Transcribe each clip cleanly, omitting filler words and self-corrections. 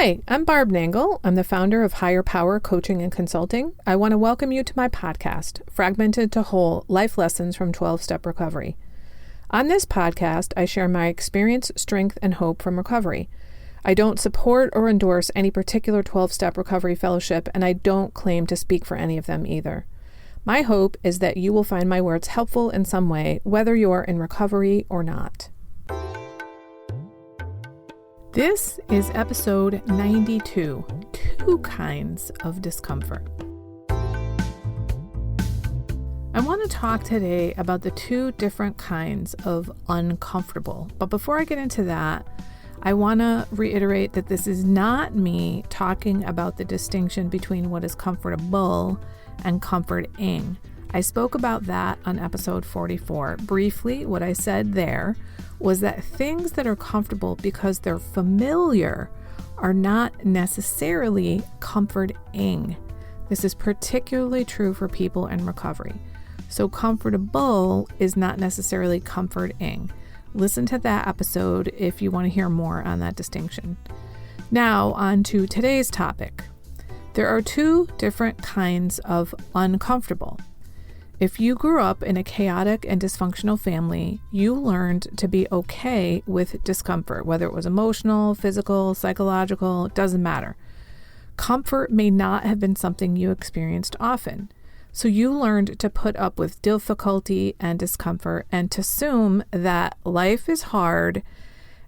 Hi, I'm Barb Nangle. I'm the founder of Higher Power Coaching and Consulting. I want to welcome you to my podcast, Fragmented to Whole: Life Lessons from 12-Step Recovery. On this podcast, I share my experience, strength, and hope from recovery. I don't support or endorse any particular 12-step recovery fellowship, and I don't claim to speak for any of them either. My hope is that you will find my words helpful in some way, whether you're in recovery or not. This is episode 92, Two Kinds of Discomfort. I want to talk today about the two different kinds of uncomfortable. But before I get into that, I want to reiterate that this is not me talking about the distinction between what is comfortable and comforting. I spoke about that on episode 44. Briefly, what I said there was that things that are comfortable because they're familiar are not necessarily comforting. This is particularly true for people in recovery. So comfortable is not necessarily comforting. Listen to that episode if you want to hear more on that distinction. Now, on to today's topic. There are two different kinds of uncomfortable. If you grew up in a chaotic and dysfunctional family, you learned to be okay with discomfort, whether it was emotional, physical, psychological, it doesn't matter. Comfort may not have been something you experienced often. So you learned to put up with difficulty and discomfort and to assume that life is hard,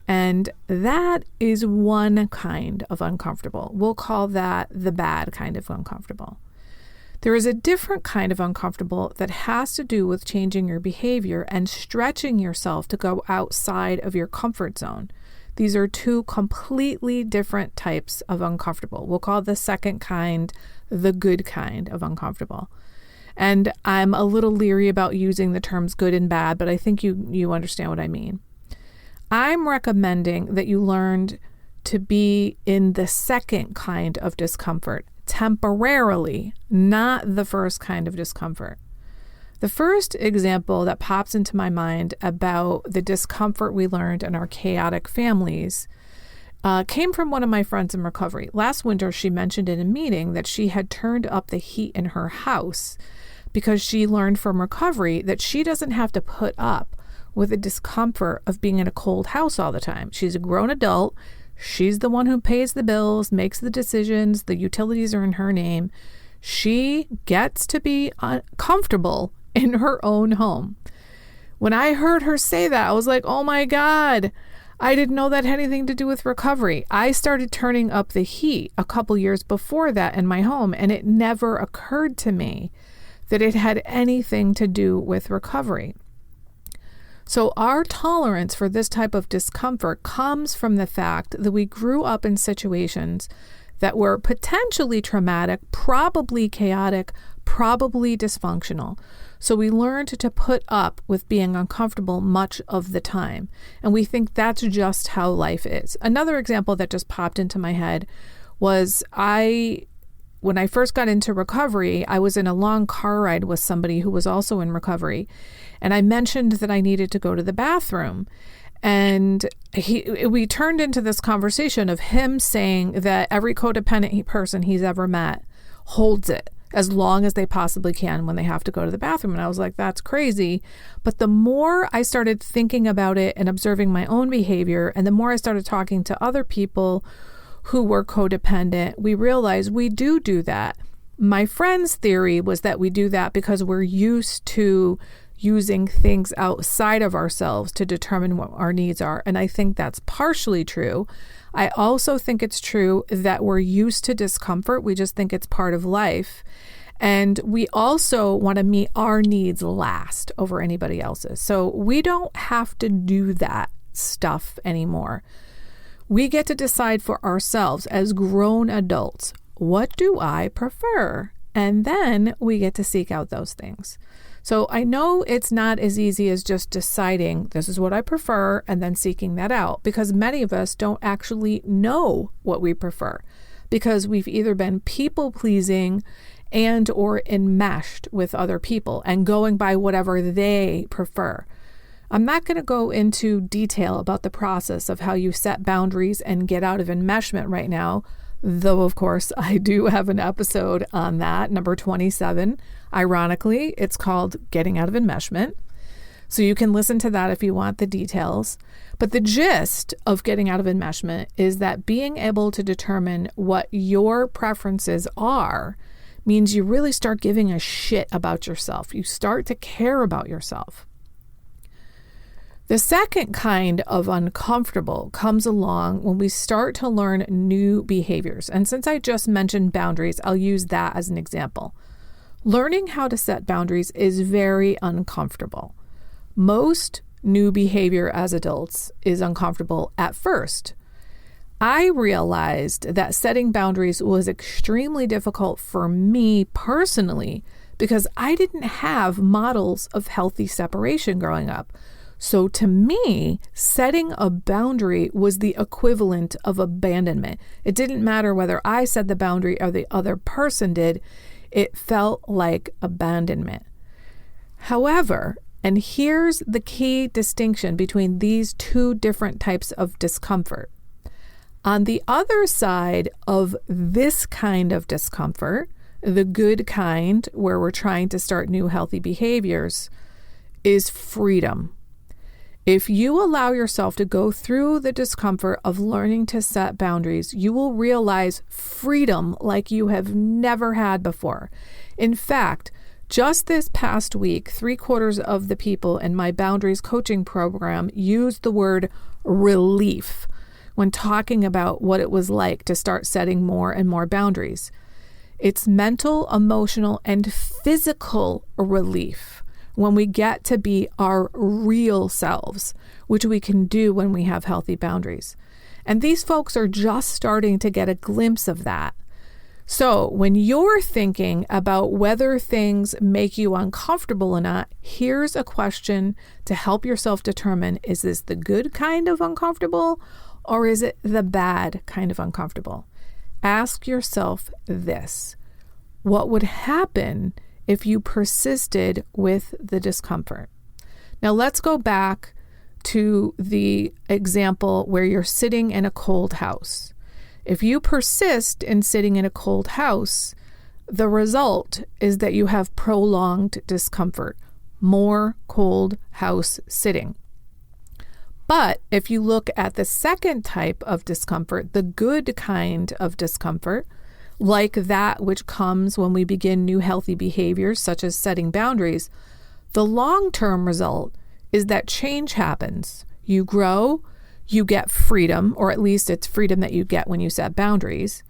and that is one kind of uncomfortable. We'll call that the bad kind of uncomfortable. There is a different kind of uncomfortable that has to do with changing your behavior and stretching yourself to go outside of your comfort zone. These are two completely different types of uncomfortable. We'll call the second kind the good kind of uncomfortable. And I'm a little leery about using the terms good and bad, but I think you understand what I mean. I'm recommending that you learned to be in the second kind of discomfort temporarily, not the first kind of discomfort. The first example that pops into my mind about the discomfort we learned in our chaotic families came from one of my friends in recovery. Last winter, she mentioned in a meeting that she had turned up the heat in her house because she learned from recovery that she doesn't have to put up with the discomfort of being in a cold house all the time. She's a grown adult. She's the one who pays the bills, makes the decisions, the utilities are in her name. She gets to be comfortable in her own home. When I heard her say that, I was like, oh my God, I didn't know that had anything to do with recovery. I started turning up the heat a couple years before that in my home, and it never occurred to me that it had anything to do with recovery. So our tolerance for this type of discomfort comes from the fact that we grew up in situations that were potentially traumatic, probably chaotic, probably dysfunctional. So we learned to put up with being uncomfortable much of the time. And we think that's just how life is. Another example that just popped into my head was when I first got into recovery, I was in a long car ride with somebody who was also in recovery. And I mentioned that I needed to go to the bathroom. And we turned into this conversation of him saying that every codependent person he's ever met holds it as long as they possibly can when they have to go to the bathroom. And I was like, that's crazy. But the more I started thinking about it and observing my own behavior, and the more I started talking to other people who were codependent, we realized we do that. My friend's theory was that we do that because we're used to using things outside of ourselves to determine what our needs are. And I think that's partially true. I also think it's true that we're used to discomfort. We just think it's part of life. And we also want to meet our needs last over anybody else's. So we don't have to do that stuff anymore. We get to decide for ourselves as grown adults, what do I prefer? And then we get to seek out those things. So I know it's not as easy as just deciding this is what I prefer and then seeking that out, because many of us don't actually know what we prefer because we've either been people pleasing and or enmeshed with other people and going by whatever they prefer. I'm not going to go into detail about the process of how you set boundaries and get out of enmeshment right now, though, of course, I do have an episode on that, number 27. Ironically, it's called Getting Out of Enmeshment. So you can listen to that if you want the details. But the gist of getting out of enmeshment is that being able to determine what your preferences are means you really start giving a shit about yourself. You start to care about yourself. The second kind of uncomfortable comes along when we start to learn new behaviors. And since I just mentioned boundaries, I'll use that as an example. Learning how to set boundaries is very uncomfortable. Most new behavior as adults is uncomfortable at first. I realized that setting boundaries was extremely difficult for me personally because I didn't have models of healthy separation growing up. So to me, setting a boundary was the equivalent of abandonment. It didn't matter whether I set the boundary or the other person did. It felt like abandonment. However, and here's the key distinction between these two different types of discomfort. On the other side of this kind of discomfort, the good kind, where we're trying to start new healthy behaviors, is freedom. If you allow yourself to go through the discomfort of learning to set boundaries, you will realize freedom like you have never had before. In fact, just this past week, 3/4 of the people in my boundaries coaching program used the word relief when talking about what it was like to start setting more and more boundaries. It's mental, emotional, and physical relief when we get to be our real selves, which we can do when we have healthy boundaries. And these folks are just starting to get a glimpse of that. So when you're thinking about whether things make you uncomfortable or not, here's a question to help yourself determine, is this the good kind of uncomfortable or is it the bad kind of uncomfortable? Ask yourself this: what would happen if you persisted with the discomfort? Now let's go back to the example where you're sitting in a cold house. If you persist in sitting in a cold house, the result is that you have prolonged discomfort, more cold house sitting. But if you look at the second type of discomfort, the good kind of discomfort, like that which comes when we begin new healthy behaviors, such as setting boundaries, the long-term result is that change happens. You grow, you get freedom, or at least it's freedom that you get when you set boundaries.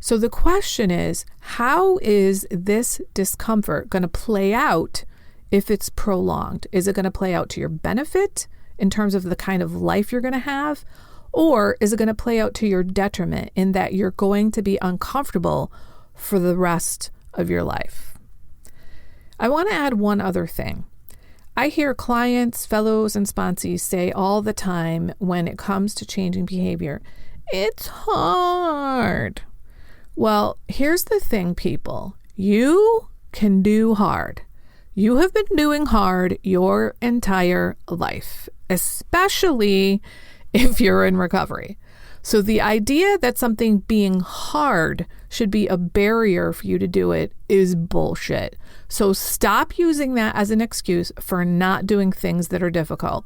So the question is, how is this discomfort going to play out if it's prolonged? Is it going to play out to your benefit in terms of the kind of life you're going to have? Or is it going to play out to your detriment in that you're going to be uncomfortable for the rest of your life? I want to add one other thing. I hear clients, fellows, and sponsees say all the time when it comes to changing behavior, it's hard. Well, here's the thing, people. You can do hard. You have been doing hard your entire life, especially if you're in recovery. So the idea that something being hard should be a barrier for you to do it is bullshit. So stop using that as an excuse for not doing things that are difficult,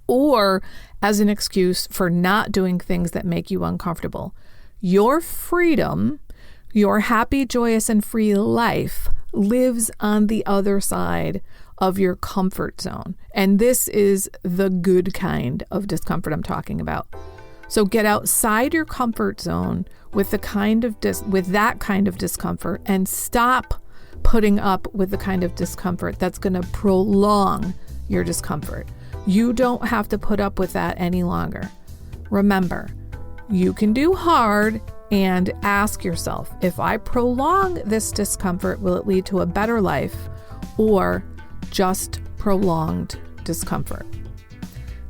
or as an excuse for not doing things that make you uncomfortable. Your freedom, your happy, joyous, and free life lives on the other side of your comfort zone. And this is the good kind of discomfort I'm talking about. So get outside your comfort zone with that kind of discomfort, and stop putting up with the kind of discomfort that's going to prolong your discomfort. You don't have to put up with that any longer. Remember, you can do hard, and ask yourself, if I prolong this discomfort, will it lead to a better life or just prolonged discomfort?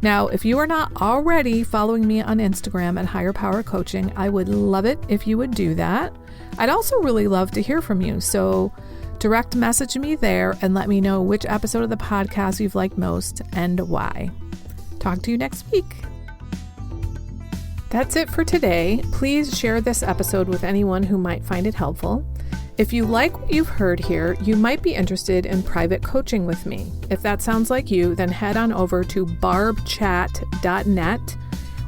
Now, if you are not already following me on Instagram at Higher Power Coaching, I would love it if you would do that. I'd also really love to hear from you. So Direct message me there and let me know which episode of the podcast you've liked most and why. Talk to you next week. That's it for today. Please share this episode with anyone who might find it helpful. If you like what you've heard here, you might be interested in private coaching with me. If that sounds like you, then head on over to barbchat.net,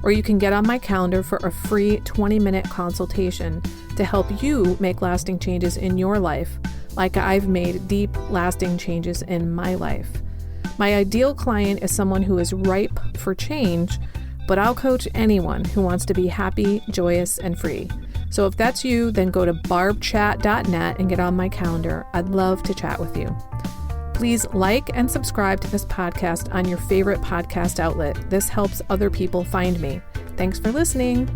or you can get on my calendar for a free 20-minute consultation to help you make lasting changes in your life, like I've made deep, lasting changes in my life. My ideal client is someone who is ripe for change, but I'll coach anyone who wants to be happy, joyous, and free. So if that's you, then go to barbchat.net and get on my calendar. I'd love to chat with you. Please like and subscribe to this podcast on your favorite podcast outlet. This helps other people find me. Thanks for listening.